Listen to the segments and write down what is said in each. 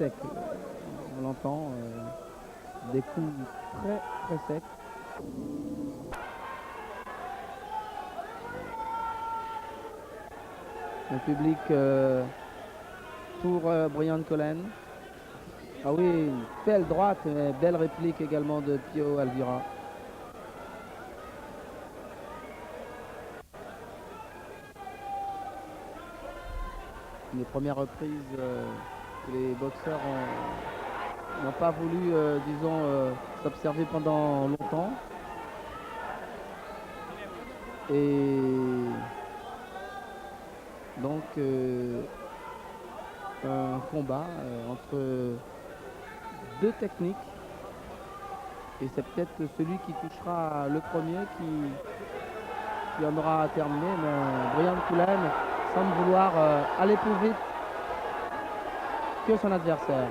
sec. On l'entend, des coups très très secs. Le public pour Brian Collen. Ah oui, une belle droite, belle réplique également de Pio Alvira. Les premières reprises que les boxeurs n'ont pas voulu, disons, s'observer pendant longtemps. Et donc, un combat entre deux techniques. Et c'est peut-être celui qui touchera le premier qui en aura terminé. Mais Brian Cullen semble vouloir aller plus vite que son adversaire.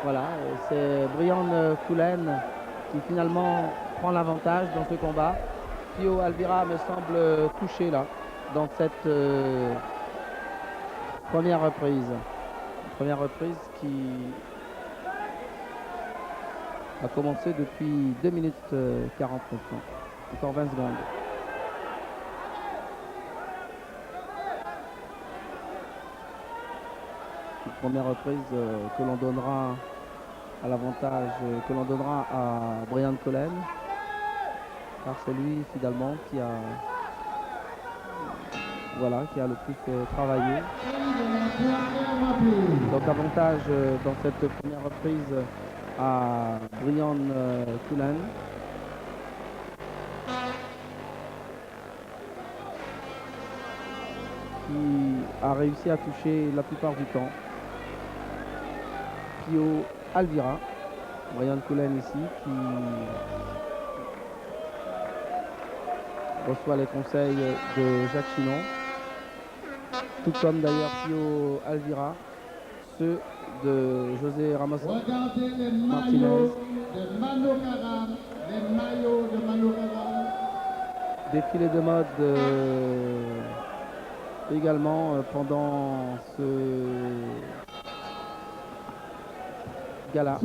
Voilà, c'est Brian Cullen qui finalement prend l'avantage dans ce combat. Pio Alvira me semble touché là, dans cette première reprise. Première reprise qui a commencé depuis 2 minutes 49 ans. Encore 20 secondes. Une première reprise que l'on donnera à l'avantage, que l'on donnera à Brian Collen, car c'est lui finalement qui a le plus travaillé. Donc avantage dans cette première reprise à Brian Cullen. Qui a réussi à toucher la plupart du temps Pio Alvira. Brian Cullen ici qui reçoit les conseils de Jacques Chinon, tout comme d'ailleurs Pio Alvira, ceux de José Ramos Martinez. Les maillots de Mano Karam. Défilé de mode également pendant ce gala.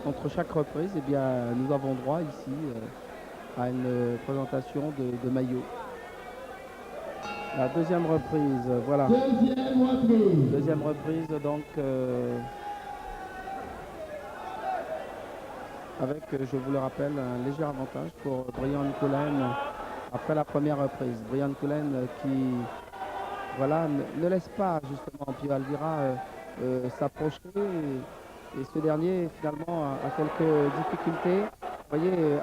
Entre chaque reprise, eh bien, nous avons droit ici à une présentation de maillots. La deuxième reprise, voilà. Deuxième reprise, donc avec, je vous le rappelle, un léger avantage pour Brian Cullen après la première reprise. Brian Cullen qui, voilà, ne laisse pas justement Pio Alvira s'approcher. Et ce dernier, finalement, a quelques difficultés. Vous voyez,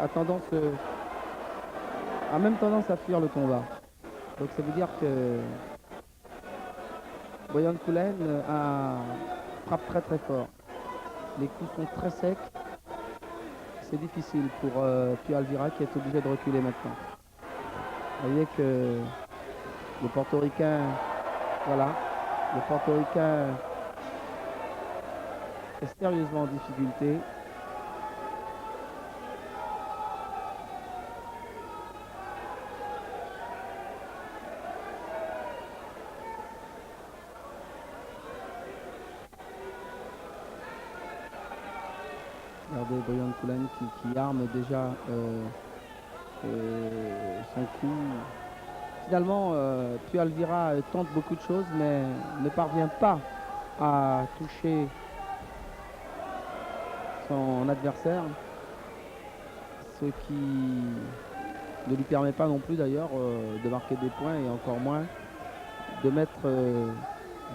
a même tendance à fuir le combat. Donc ça veut dire que Brian Cullen frappe très très fort. Les coups sont très secs. C'est difficile pour Pio Alvira qui est obligé de reculer maintenant. Vous voyez que le portoricain, voilà, le portoricain est sérieusement en difficulté. Regardez Brian Cullen qui arme déjà son coup. Finalement, Pio Alvira tente beaucoup de choses, mais ne parvient pas à toucher son adversaire, ce qui ne lui permet pas non plus d'ailleurs de marquer des points et encore moins de mettre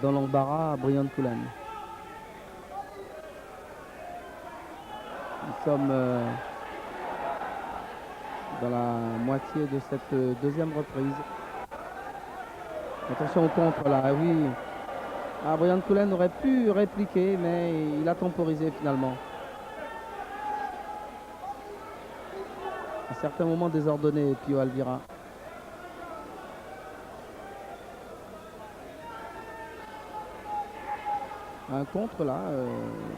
dans l'embarras Brian Cullen. Nous sommes dans la moitié de cette deuxième reprise. Attention au contre là, oui. Brian Cullen aurait pu répliquer, mais il a temporisé finalement. À certains moments désordonnés, Pio Alvira. Un contre là,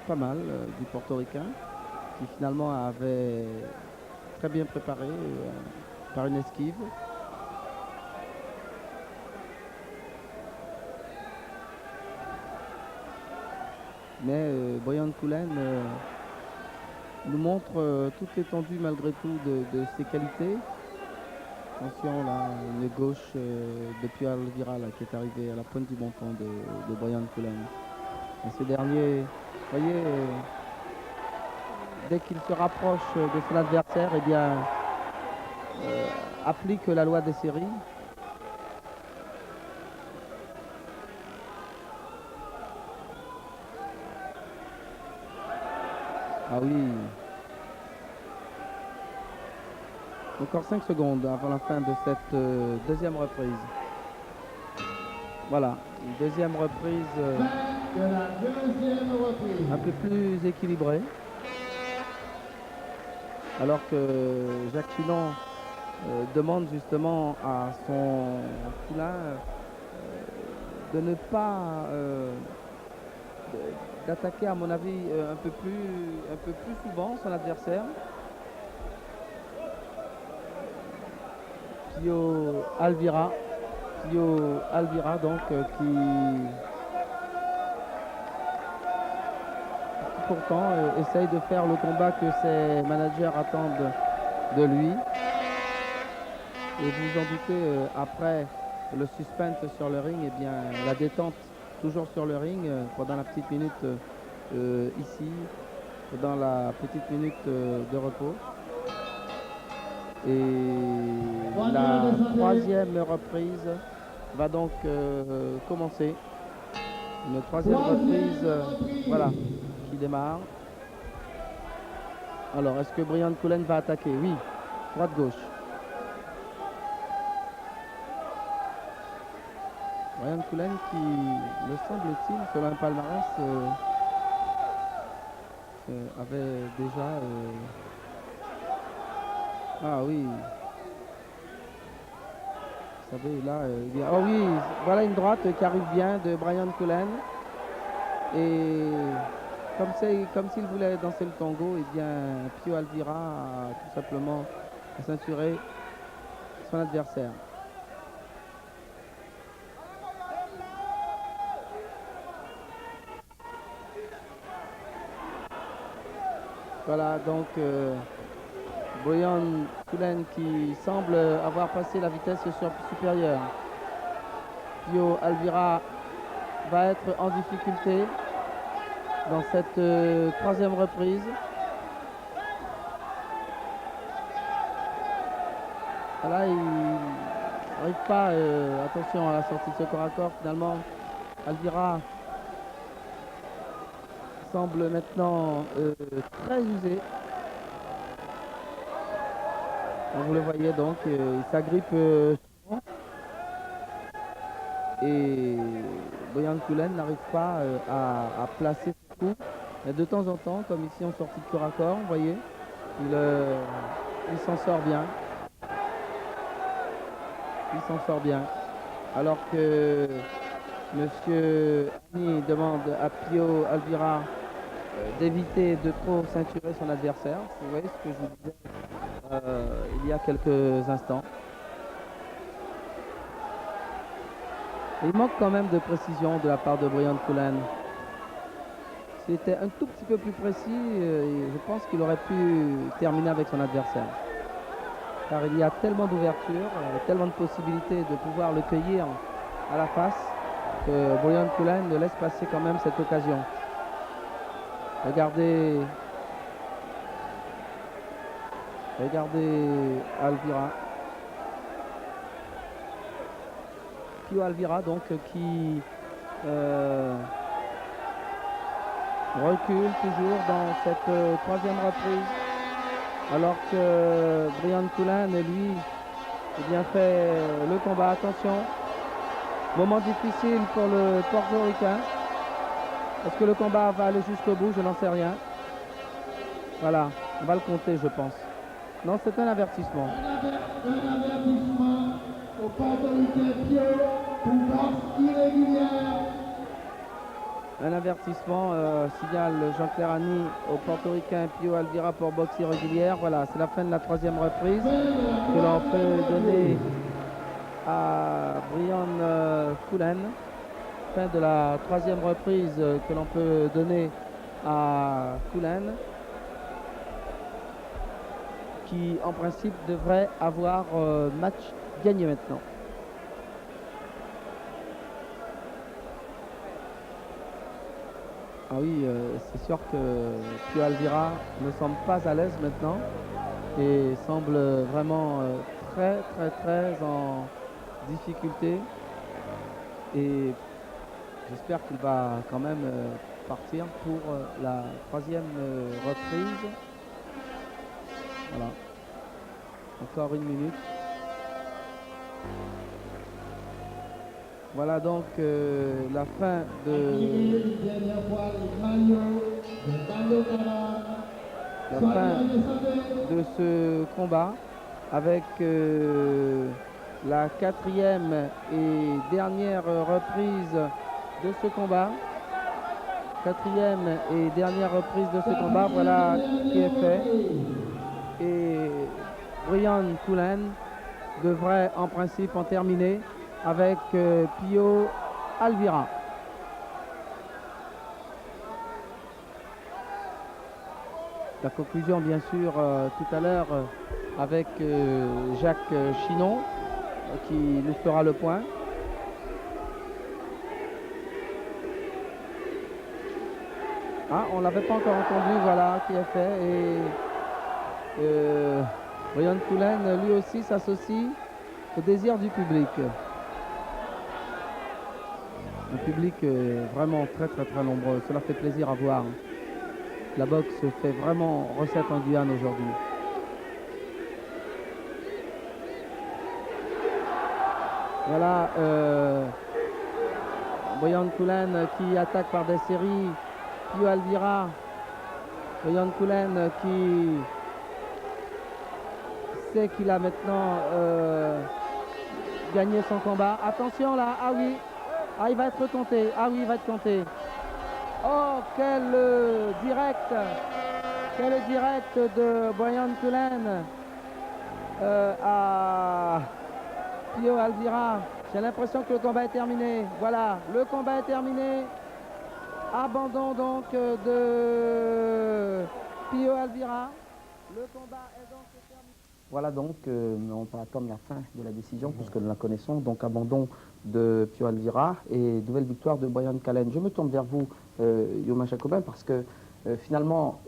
pas mal, du portoricain, qui finalement avait très bien préparé par une esquive. Mais Brian Cullen nous montre toute l'étendue malgré tout de ses qualités. Attention là, une gauche de Pio Alvira là, qui est arrivé à la pointe du menton de Brian Cullen. Et ce dernier, vous voyez, dès qu'il se rapproche de son adversaire, eh bien, applique la loi des séries. Ah oui. Encore 5 secondes avant la fin de cette deuxième reprise. Voilà, une deuxième reprise un peu plus équilibrée. Alors que Jacques Filon demande justement à son poulain de ne pas d'attaquer à mon avis un peu plus souvent son adversaire. Pio Alvira donc qui pourtant essaye de faire le combat que ses managers attendent de lui. Et vous vous en doutez, après le suspense sur le ring, et bien la détente toujours sur le ring pendant la petite minute ici, dans la petite minute de repos. Et la troisième reprise va donc commencer. Une troisième reprise, voilà, qui démarre. Alors, est-ce que Brian Cullen va attaquer? Oui, droite-gauche. Brian Cullen qui, me semble-t-il, selon un palmarès, avait déjà... Ah oui. Vous savez, là, oh oui, voilà une droite qui arrive bien de Brian Cullen. Et comme s'il voulait danser le tango, et bien Pio Alvira a tout simplement ceinturé son adversaire. Voilà donc Brian Cullen qui semble avoir passé la vitesse supérieure. Pio Alvira va être en difficulté dans cette troisième reprise. Voilà, il n'arrive pas, attention à la sortie de ce corps à corps. Finalement, Alvira semble maintenant très usé. Vous le voyez donc, il s'agrippe souvent. Et Brian Cullen n'arrive pas à placer ce coup. Mais de temps en temps, comme ici en sortie de corps à corps, vous voyez, il s'en sort bien. Il s'en sort bien. Alors que Monsieur Annie demande à Pio Alvira d'éviter de trop ceinturer son adversaire. Vous voyez ce que je vous disais il y a quelques instants. Il manque quand même de précision de la part de Brian Cullen. S'il était un tout petit peu plus précis, je pense qu'il aurait pu terminer avec son adversaire. Car il y a tellement d'ouverture, tellement de possibilités de pouvoir le cueillir à la face que Brian Cullen ne laisse passer quand même cette occasion. Regardez Alvira. Pio Alvira donc qui recule toujours dans cette troisième reprise. Alors que Brian Cullen, lui, eh bien fait le combat. Attention, moment difficile pour le Portoricain. Est-ce que le combat va aller jusqu'au bout? Je n'en sais rien. Voilà, on va le compter, je pense. Non, c'est un avertissement. Un avertissement au Portoricain Pio pour boxe irrégulière. Un avertissement, signale Jean-Claire Annie au Portoricain Pio Alvira pour boxe irrégulière. Voilà, c'est la fin de la troisième reprise que l'on peut donner à Brian Cullen. fin de la troisième reprise que l'on peut donner à Cullen, qui en principe devrait avoir match gagné maintenant. Ah oui, c'est sûr que Pio Alvira ne semble pas à l'aise maintenant et semble vraiment très en difficulté, et j'espère qu'il va quand même partir pour la troisième reprise. Voilà, encore une minute. Voilà donc la fin de ce combat, avec la quatrième et dernière reprise de ce combat. Quatrième et dernière reprise de ce combat, voilà qui est fait. Et Brian Cullen devrait en principe en terminer avec Pio Alvira. La conclusion, bien sûr, tout à l'heure avec Jacques Chinon qui nous fera le point. Ah, on ne l'avait pas encore entendu, voilà qui est fait. Et Brian Cullen, lui aussi, s'associe au désir du public. Un public vraiment très nombreux. Cela fait plaisir à voir. La boxe fait vraiment recette en Guyane aujourd'hui. Voilà Brian Cullen qui attaque par des séries Pio Alvira. Brian Cullen qui sait qu'il a maintenant gagné son combat. Attention là, ah oui, ah il va être compté, ah oui il va être compté. Oh quel direct de Brian Cullen à Pio Alvira. J'ai l'impression que le combat est terminé. Voilà, le combat est terminé. Abandon donc de Pio Alvira. Le combat est donc terminé. Voilà donc, on va attendre la fin de la décision puisque nous la connaissons. Donc abandon de Pio Alvira et nouvelle victoire de Brian Cullen. Je me tourne vers vous, Yoma Jacobin, parce que finalement,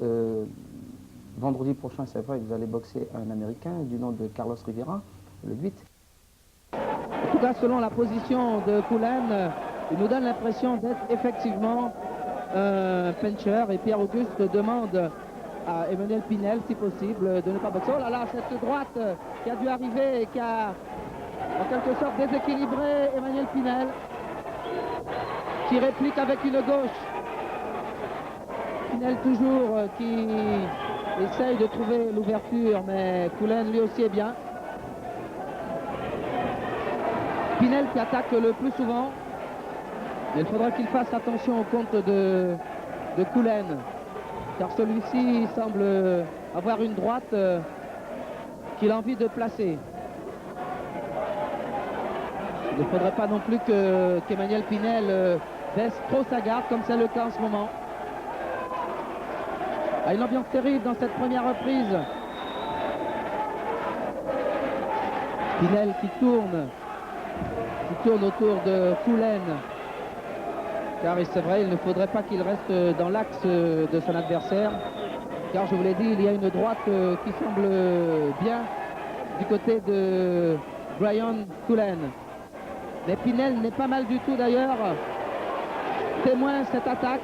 vendredi prochain, c'est vrai, vous allez boxer un Américain du nom de Carlos Rivera, le 8. En tout cas, selon la position de Cullen, il nous donne l'impression d'être effectivement un puncher, et Pierre-Auguste demande à Emmanuel Pinel, si possible, de ne pas boxer. Oh là là, cette droite qui a dû arriver et qui a en quelque sorte déséquilibré Emmanuel Pinel, qui réplique avec une gauche. Pinel toujours qui essaye de trouver l'ouverture, mais Cullen lui aussi est bien. Pinel qui attaque le plus souvent. Il faudra qu'il fasse attention au compte de Cullen, car celui-ci semble avoir une droite qu'il a envie de placer. Il ne faudrait pas non plus qu'Emmanuel Pinel baisse trop sa garde, comme c'est le cas en ce moment. Ah, une ambiance terrible dans cette première reprise. Pinel qui tourne autour de Cullen. Car c'est vrai, il ne faudrait pas qu'il reste dans l'axe de son adversaire. Car je vous l'ai dit, il y a une droite qui semble bien du côté de Brian Cullen. Mais Pinel n'est pas mal du tout d'ailleurs. Témoin cette attaque.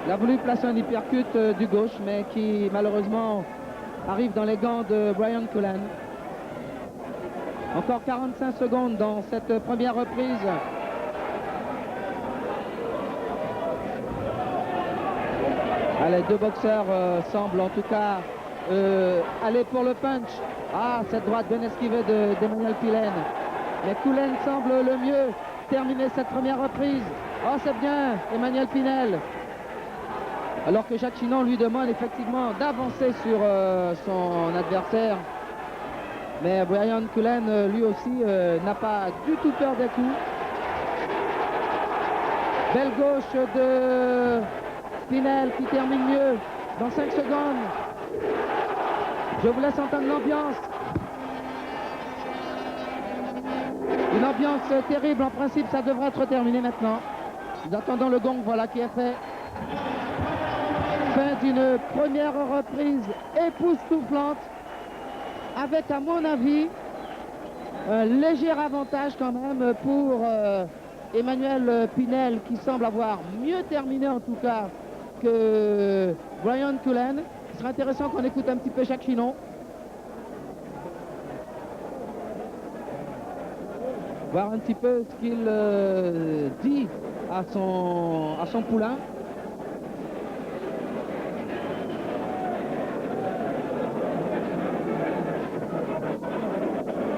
Il a voulu placer un uppercut du gauche, mais qui malheureusement arrive dans les gants de Brian Cullen. Encore 45 secondes dans cette première reprise. Les deux boxeurs semblent en tout cas aller pour le punch. Ah, cette droite bien esquivée d'Emmanuel Cullen. Mais Cullen semble le mieux terminer cette première reprise. Oh, c'est bien, Emmanuel Pinel. Alors que Jacques Chinon lui demande effectivement d'avancer sur son adversaire. Mais Brian Cullen, lui aussi, n'a pas du tout peur des coups. Belle gauche de Pinel qui termine mieux dans 5 secondes. Je vous laisse entendre l'ambiance. Une ambiance terrible. En principe, ça devrait être terminé maintenant. Nous attendons le gong, voilà, qui est fait. Fin d'une première reprise époustouflante, avec, à mon avis, un léger avantage quand même pour Emmanuel Pinel, qui semble avoir mieux terminé en tout cas que Brian Cullen. Ce serait intéressant qu'on écoute un petit peu Jacques Chinon. Voir un petit peu ce qu'il dit à son poulain.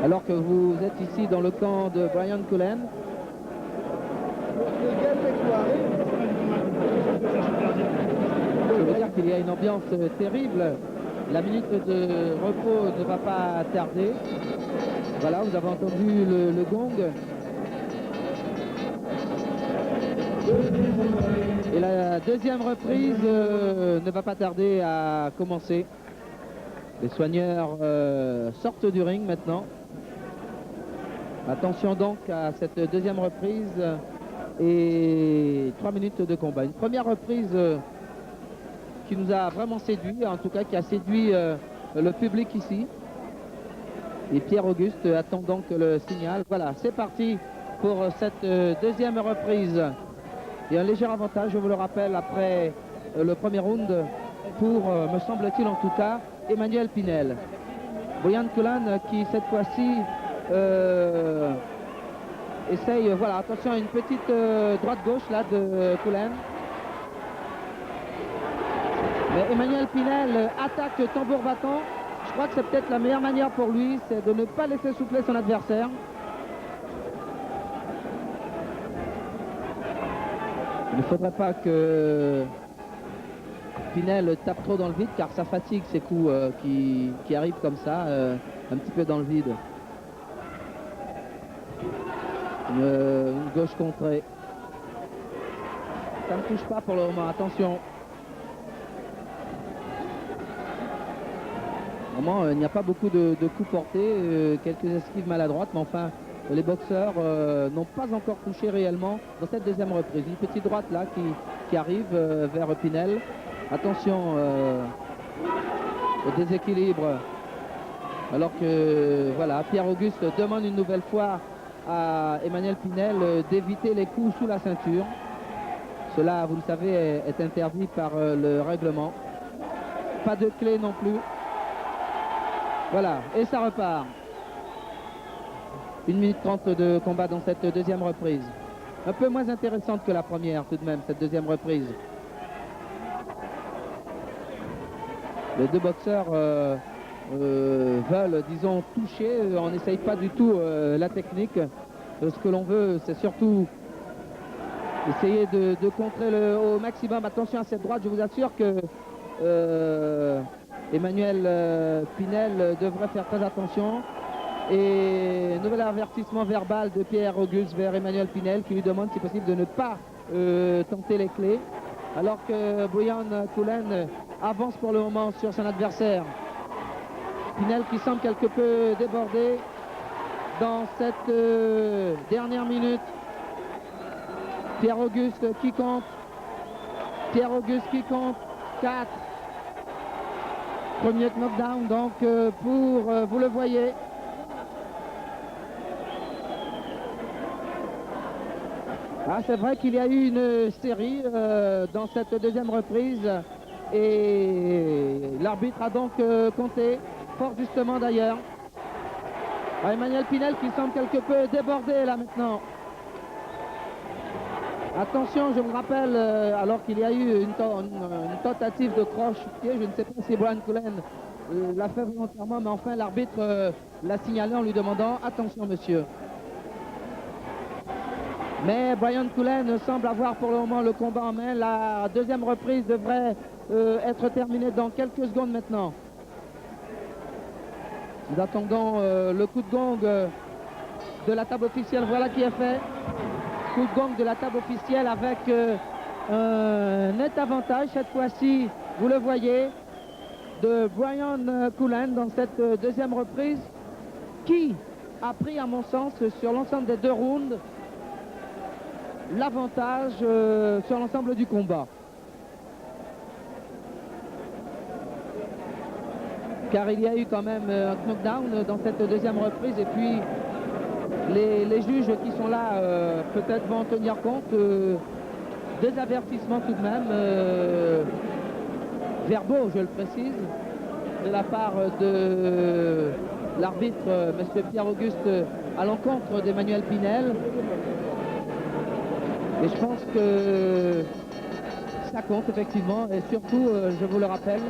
Alors que vous êtes ici dans le camp de Brian Cullen. Je veux dire qu'il y a une ambiance terrible. La minute de repos ne va pas tarder. Voilà, vous avez entendu le gong. Et la deuxième reprise ne va pas tarder à commencer. Les soigneurs sortent du ring maintenant. Attention donc à cette deuxième reprise et 3 minutes de combat. Une première reprise qui nous a vraiment séduit, en tout cas qui a séduit le public ici. Et Pierre-Auguste attend donc le signal. Voilà, c'est parti pour cette deuxième reprise. Il y a un léger avantage, je vous le rappelle, après le premier round pour, me semble-t-il en tout cas, Emmanuel Pinel. Brian Cullen qui cette fois-ci essaye, voilà, attention à une petite droite-gauche là de Cullen. Mais Emmanuel Pinel attaque tambour battant. Je crois que c'est peut-être la meilleure manière pour lui, c'est de ne pas laisser souffler son adversaire. Il ne faudrait pas que Pinel tape trop dans le vide, car ça fatigue ces coups qui arrivent comme ça, un petit peu dans le vide. Une gauche contrée. Ça ne touche pas pour le moment, attention. Il n'y a pas beaucoup de coups portés, quelques esquives maladroites, mais enfin, les boxeurs n'ont pas encore touché réellement dans cette deuxième reprise. Une petite droite là qui arrive vers Pinel. Attention au déséquilibre. Alors que, voilà, Pierre-Auguste demande une nouvelle fois à Emmanuel Pinel d'éviter les coups sous la ceinture. Cela, vous le savez, est interdit par le règlement. Pas de clé non plus. Voilà, et ça repart. 1 minute 30 de combat dans cette deuxième reprise. Un peu moins intéressante que la première tout de même, cette deuxième reprise. Les deux boxeurs veulent, disons, toucher. On n'essaye pas du tout la technique. Ce que l'on veut, c'est surtout essayer de contrer au maximum. Attention à cette droite, je vous assure que Emmanuel Pinel devrait faire très attention. Et nouvel avertissement verbal de Pierre-Auguste vers Emmanuel Pinel qui lui demande si possible de ne pas tenter les clés. Alors que Brian Cullen avance pour le moment sur son adversaire. Pinel qui semble quelque peu débordé dans cette dernière minute. Pierre-Auguste qui compte. Pierre-Auguste qui compte. 4. Premier knockdown donc pour, vous le voyez. Ah, c'est vrai qu'il y a eu une série dans cette deuxième reprise et l'arbitre a donc compté, fort justement d'ailleurs. Ah, Emmanuel Pinel qui semble quelque peu débordé là maintenant. Attention, je vous rappelle, alors qu'il y a eu une tentative de croche-pied, je ne sais pas si Brian Cullen l'a fait volontairement, mais enfin l'arbitre l'a signalé en lui demandant « Attention monsieur ». Mais Brian Cullen semble avoir pour le moment le combat en main. La deuxième reprise devrait être terminée dans quelques secondes maintenant. Nous attendons le coup de gong de la table officielle. Voilà qui est fait. coup de gong de la table officielle avec un net avantage cette fois-ci, vous le voyez, de Brian Cullen dans cette deuxième reprise, qui a pris à mon sens sur l'ensemble des 2 rounds l'avantage sur l'ensemble du combat. Car il y a eu quand même un knockdown dans cette deuxième reprise et puis les juges qui sont là peut-être vont en tenir compte, des avertissements tout de même, verbaux je le précise, de la part de l'arbitre M. Pierre-Auguste à l'encontre d'Emmanuel Pinel. Et je pense que ça compte effectivement, et surtout, je vous le rappelle,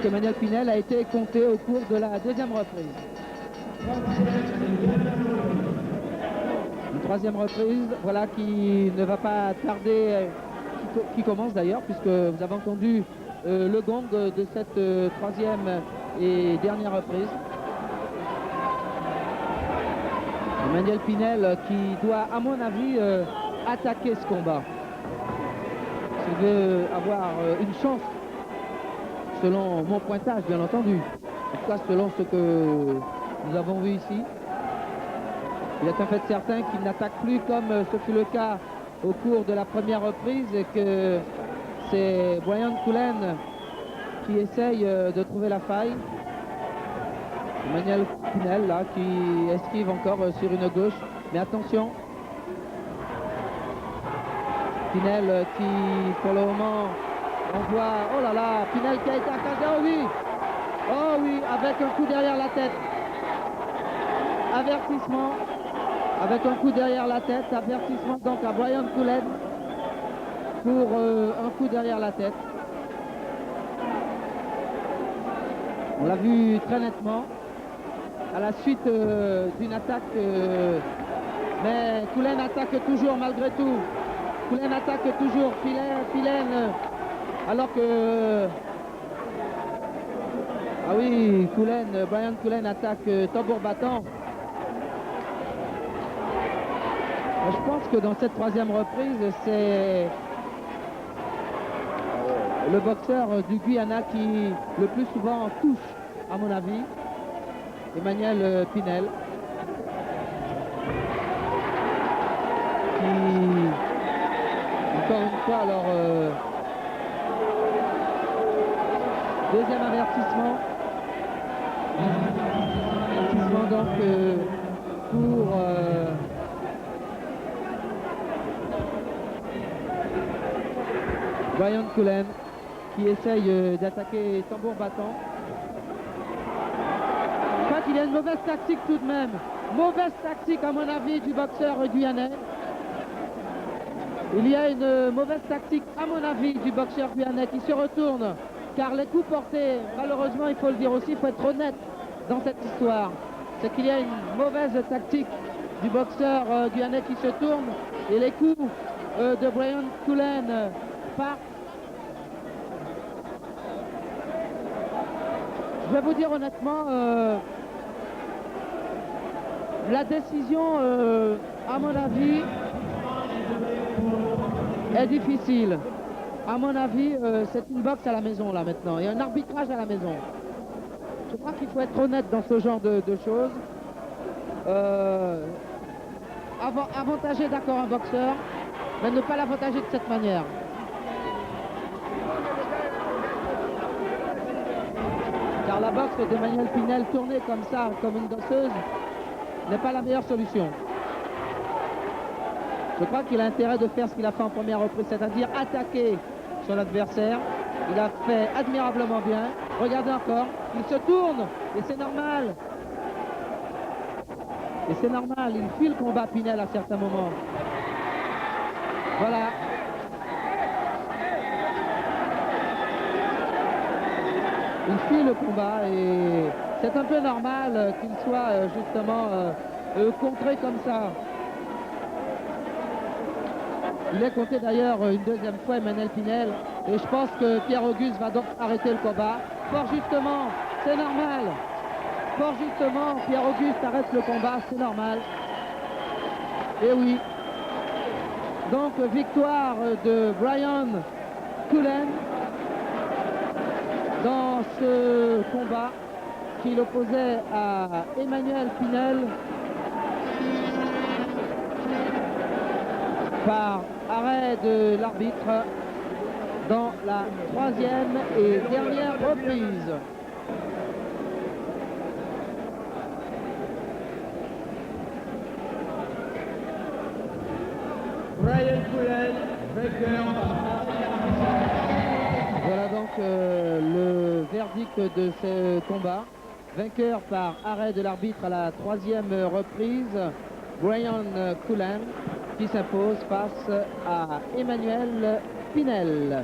qu'Emmanuel Pinel a été compté au cours de la deuxième reprise. Une troisième reprise, voilà, qui ne va pas tarder, qui commence d'ailleurs, puisque vous avez entendu le gong de cette troisième et dernière reprise. Emmanuel Pinel qui doit, à mon avis, attaquer ce combat. S'il veut avoir une chance, selon mon pointage bien entendu, en tout cas selon ce que nous avons vu ici, il est un fait certain qu'il n'attaque plus comme ce fut le cas au cours de la première reprise et que c'est Brian Cullen qui essaye de trouver la faille. Emmanuel Pinel là qui esquive encore sur une gauche, mais attention, Pinel qui pour le moment on voit, oh là là, Pinel qui a été accasé, oh oui, avec un coup derrière la tête, avertissement, avec un coup derrière la tête, avertissement donc à Brian Cullen pour un coup derrière la tête. On l'a vu très nettement à la suite d'une attaque, mais Cullen attaque toujours malgré tout. Cullen attaque toujours, Pinel, alors que... Ah oui, Brian Cullen attaque tambour battant. Je pense que dans cette troisième reprise, c'est le boxeur du Guyana qui le plus souvent touche, à mon avis, Emmanuel Pinel. Qui, encore une fois, alors, deuxième avertissement. Avertissement donc pour... Brian Cullen qui essaye d'attaquer tambour battant. Je crois qu'il y a une mauvaise tactique tout de même. Mauvaise tactique à mon avis du boxeur guyanais. Il y a une mauvaise tactique à mon avis du boxeur guyanais qui se retourne. Car les coups portés, malheureusement il faut le dire aussi, il faut être honnête dans cette histoire. C'est qu'il y a une mauvaise tactique du boxeur guyanais qui se tourne. Et les coups de Brian Cullen partent. Je vais vous dire honnêtement, la décision, à mon avis, est difficile. À mon avis, c'est une boxe à la maison là maintenant. Il y a un arbitrage à la maison. Je crois qu'il faut être honnête dans ce genre de choses. Avantager d'accord un boxeur, mais ne pas l'avantager de cette manière. Car la boxe d'Emmanuel Pinel tournée comme ça, comme une danseuse, n'est pas la meilleure solution. Je crois qu'il a intérêt de faire ce qu'il a fait en première reprise, c'est-à-dire attaquer son adversaire. Il a fait admirablement bien. Regardez encore, il se tourne, et c'est normal. Et c'est normal, il fuit le combat Pinel à certains moments. Voilà. Il fuit le combat et c'est un peu normal qu'il soit justement contré comme ça. Il est compté d'ailleurs une deuxième fois, Emmanuel Pinel, et je pense que Pierre-Auguste va donc arrêter le combat. Fort justement, c'est normal. Fort justement, Pierre-Auguste arrête le combat, c'est normal. Et oui, Donc victoire de Brian Cullen dans ce combat qui l'opposait à Emmanuel Pinel par arrêt de l'arbitre dans la troisième et dernière reprise. Brian Cullen, vainqueur par Voilà donc le verdict de ce combat. Vainqueur par arrêt de l'arbitre à la troisième reprise, Brian Cullen qui s'impose face à Emmanuel Pinel.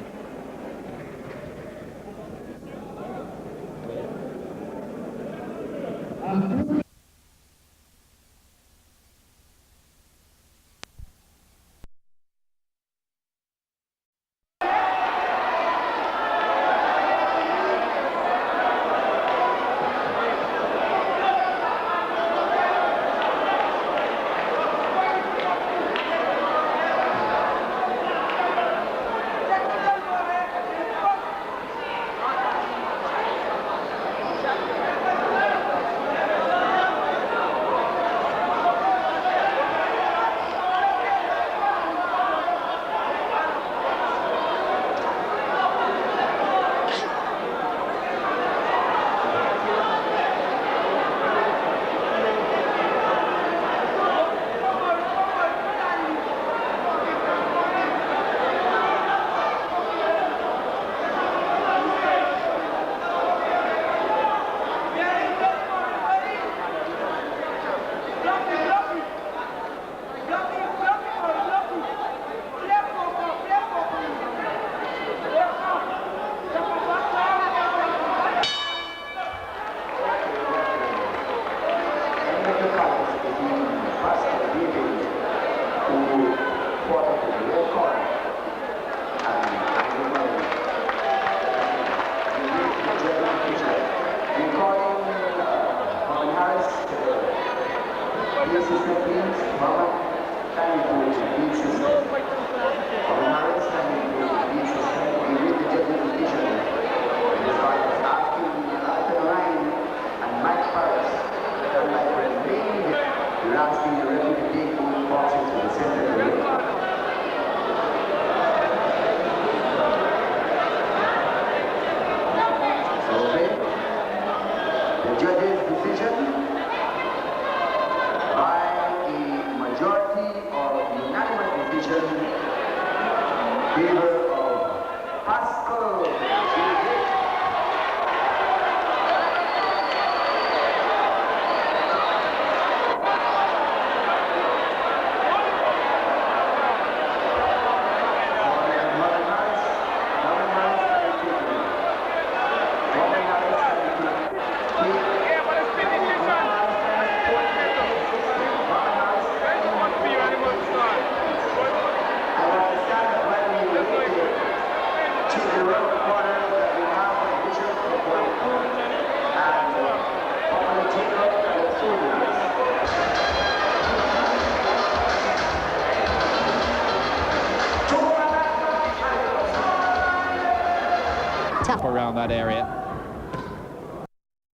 Around that area.